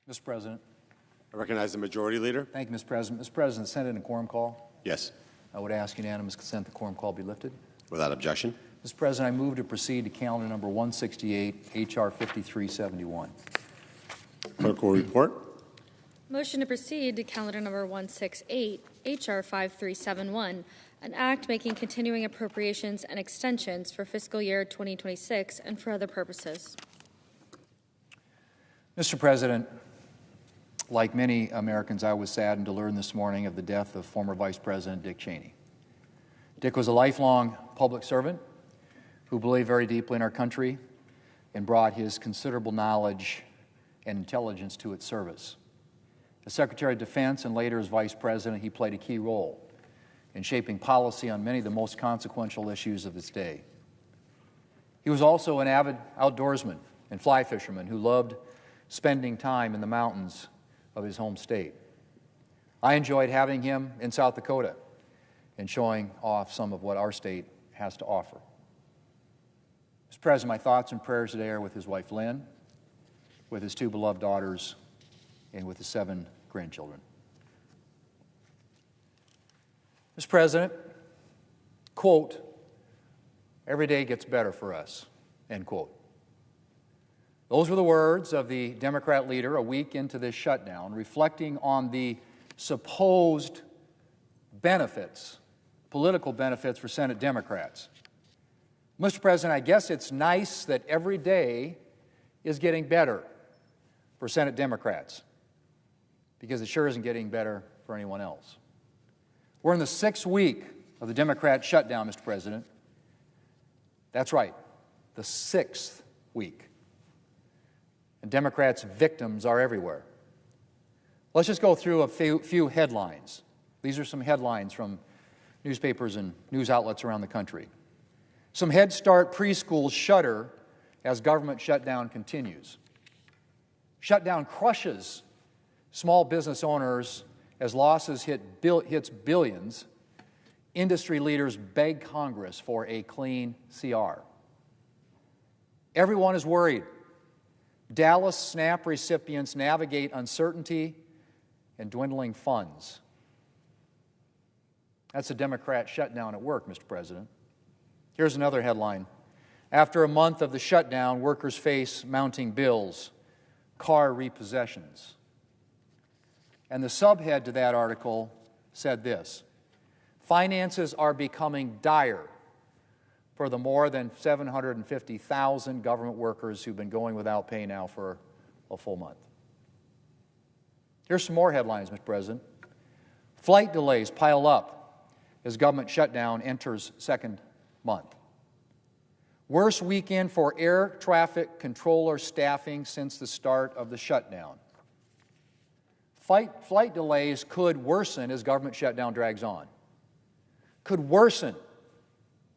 Mr. President. I recognize the Majority Leader. Thank you, Mr. President. Mr. President, Senate and quorum call. Yes. I would ask unanimous consent the quorum call be lifted. Without objection. Mr. President, I move to proceed to calendar number 168, H.R. 5371. Clerk will report. Motion to proceed to calendar number 168, H.R. 5371, an act making continuing appropriations and extensions for fiscal year 2026 and for other purposes. Mr. President, like many Americans, I was saddened to learn this morning of the death of former Vice President Dick Cheney. Dick was a lifelong public servant who believed very deeply in our country and brought his considerable knowledge and intelligence to its service. As Secretary of Defense and later as Vice President, he played a key role in shaping policy on many of the most consequential issues of his day. He was also an avid outdoorsman and fly fisherman who loved spending time in the mountains of his home state. I enjoyed having him in South Dakota and showing off some of what our state has to offer. Mr. President, my thoughts and prayers today are with his wife Lynn, with his two beloved daughters, and with his 7 grandchildren. Mr. President, quote, "Every day gets better for us," end quote. Those were the words of the Democrat leader a week into this shutdown, reflecting on the supposed benefits, political benefits for Senate Democrats. Mr. President, I guess it's nice that every day is getting better for Senate Democrats, because it sure isn't getting better for anyone else. We're in the 6th week of the Democrat shutdown, Mr. President. That's right, the 6th week. And Democrats' victims are everywhere. Let's just go through a few headlines. These are some headlines from newspapers and news outlets around the country. Some Head Start preschools shudder as government shutdown continues. Shutdown crushes small business owners as losses hits billions. Industry leaders beg Congress for a clean CR. Everyone is worried. Dallas SNAP recipients navigate uncertainty and dwindling funds. That's a Democrat shutdown at work, Mr. President. Here's another headline. After a month of the shutdown, workers face mounting bills, car repossessions. And the subhead to that article said this: finances are becoming dire for the more than 750,000 government workers who've been going without pay now for a full month. Here's some more headlines, Mr. President. Flight delays pile up as government shutdown enters 2nd month. Worst weekend for air traffic controller staffing since the start of the shutdown. Flight delays could worsen as government shutdown drags on. Could worsen,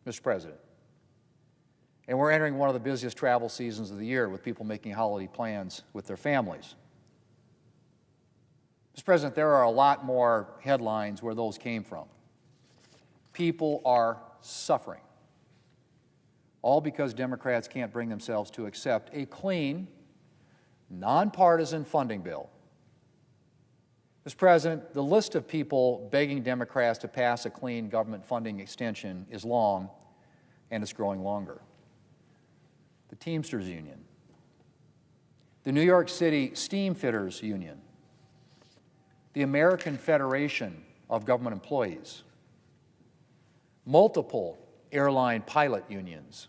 Mr. President. And we're entering one of the busiest travel seasons of the year with people making holiday plans with their families. Mr. President, there are a lot more headlines where those came from. People are suffering, all because Democrats can't bring themselves to accept a clean, nonpartisan funding bill. Mr. President, the list of people begging Democrats to pass a clean government funding extension is long, and it's growing longer. The Teamsters Union, the New York City Steamfitters Union, the American Federation of Government Employees, multiple airline pilot unions,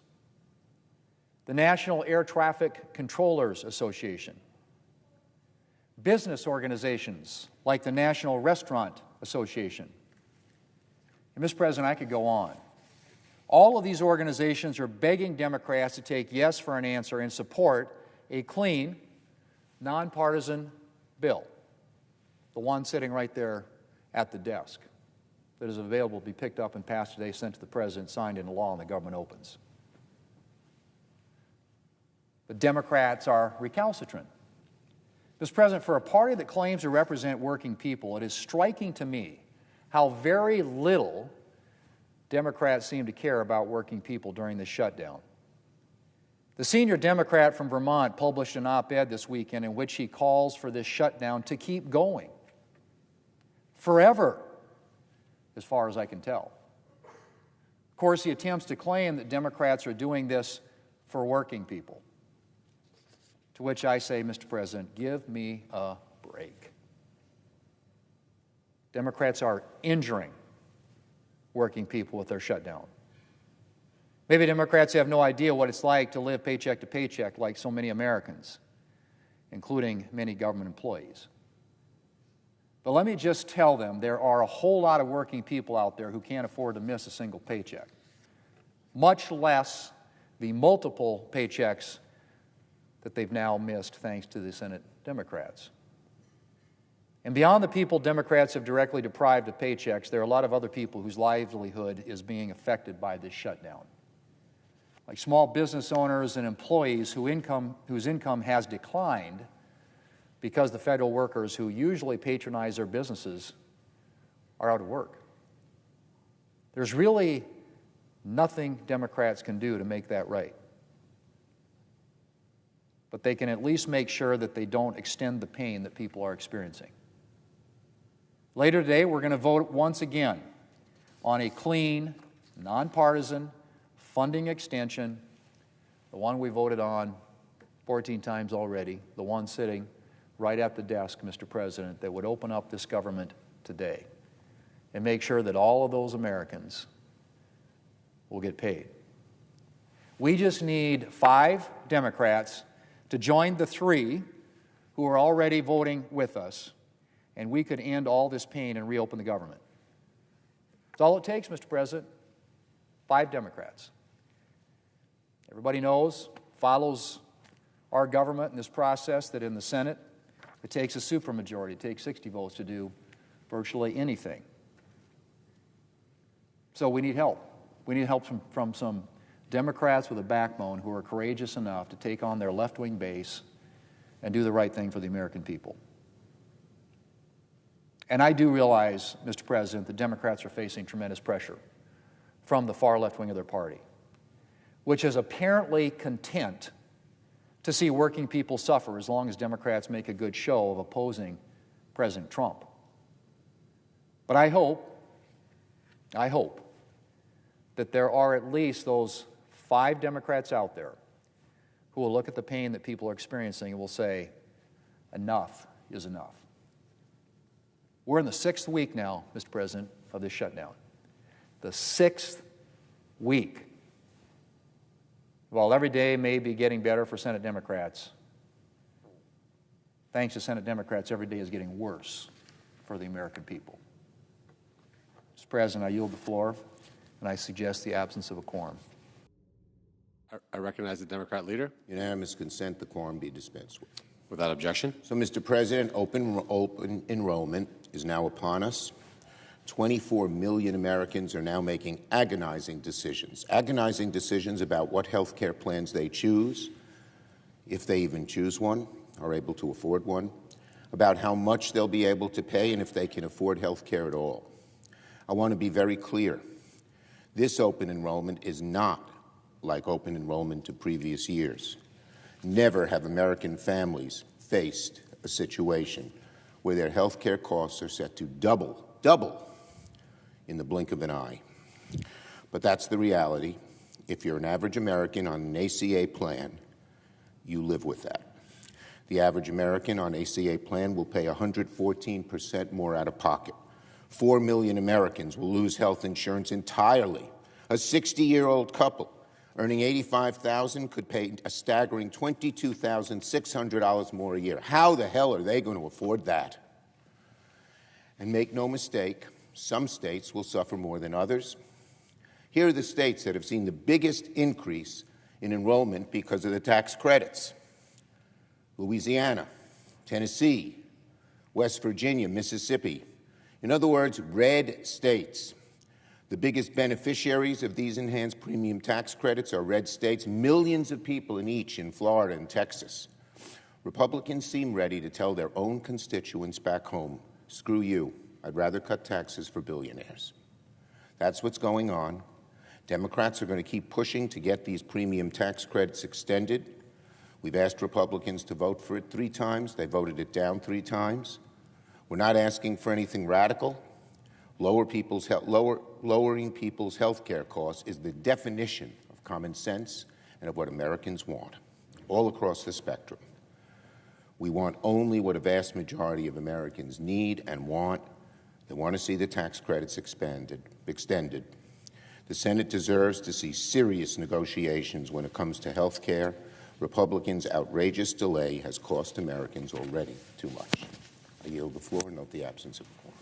the National Air Traffic Controllers Association, business organizations like the National Restaurant Association. And Mr. President, I could go on. All of these organizations are begging Democrats to take yes for an answer and support a clean, nonpartisan bill, the one sitting right there at the desk that is available to be picked up and passed today, sent to the President, signed into law, and the government opens. The Democrats are recalcitrant. Mr. President, for a party that claims to represent working people, it is striking to me how very little Democrats seem to care about working people during this shutdown. The senior Democrat from Vermont published an op-ed this weekend in which he calls for this shutdown to keep going forever, as far as I can tell. Of course, he attempts to claim that Democrats are doing this for working people. To which I say, Mr. President, give me a break. Democrats are injuring working people with their shutdown. Maybe Democrats have no idea what it's like to live paycheck to paycheck like so many Americans, including many government employees. But let me just tell them there are a whole lot of working people out there who can't afford to miss a single paycheck, much less the multiple paychecks that they've now missed thanks to the Senate Democrats. And beyond the people Democrats have directly deprived of paychecks, there are a lot of other people whose livelihood is being affected by this shutdown, like small business owners and employees whose income has declined because the federal workers who usually patronize their businesses are out of work. There's really nothing Democrats can do to make that right. But they can at least make sure that they don't extend the pain that people are experiencing. Later today, we're going to vote once again on a clean, nonpartisan funding extension, the one we voted on 14 times already, the one sitting right at the desk, Mr. President, that would open up this government today and make sure that all of those Americans will get paid. We just need 5 Democrats to join the 3 who are already voting with us, and we could end all this pain and reopen the government. That's all it takes, Mr. President. 5 Democrats. Everybody knows, follows our government in this process, that in the Senate, it takes a supermajority. It takes 60 votes to do virtually anything. So we need help. We need help from some Democrats with a backbone who are courageous enough to take on their left-wing base and do the right thing for the American people. And I do realize, Mr. President, that Democrats are facing tremendous pressure from the far left wing of their party, which is apparently content to see working people suffer as long as Democrats make a good show of opposing President Trump. But I hope that there are at least those 5 Democrats out there who will look at the pain that people are experiencing and will say, enough is enough. We're in the 6th week now, Mr. President, of this shutdown. The 6th week. While every day may be getting better for Senate Democrats, thanks to Senate Democrats, every day is getting worse for the American people. Mr. President, I yield the floor, and I suggest the absence of a quorum. I recognize the Democrat leader. Unanimous consent, the quorum be dispensed with. Without objection. So, Mr. President, open enrollment is now upon us. 24 million Americans are now making agonizing decisions about what health care plans they choose, if they even choose one, are able to afford one, about how much they'll be able to pay, and if they can afford health care at all. I want to be very clear. This open enrollment is not like open enrollment to previous years. Never have American families faced a situation where their health care costs are set to double in the blink of an eye. But that's the reality. If you're an average American on an ACA plan, you live with that. The average American on ACA plan will pay 114% more out of pocket. 4 million Americans will lose health insurance entirely. A 60-year-old couple earning $85,000 could pay a staggering $22,600 more a year. How the hell are they going to afford that? And make no mistake, some states will suffer more than others. Here are the states that have seen the biggest increase in enrollment because of the tax credits: Louisiana, Tennessee, West Virginia, Mississippi. In other words, red states. The biggest beneficiaries of these enhanced premium tax credits are red states, millions of people in each in Florida and Texas. Republicans seem ready to tell their own constituents back home, screw you, I'd rather cut taxes for billionaires. That's what's going on. Democrats are going to keep pushing to get these premium tax credits extended. We've asked Republicans to vote for it 3 times. They voted it down 3 times. We're not asking for anything radical. Lowering people's health care costs is the definition of common sense and of what Americans want, all across the spectrum. We want only what a vast majority of Americans need and want. They want to see the tax credits extended. The Senate deserves to see serious negotiations when it comes to health care. Republicans' outrageous delay has cost Americans already too much. I yield the floor and note the absence of a quorum.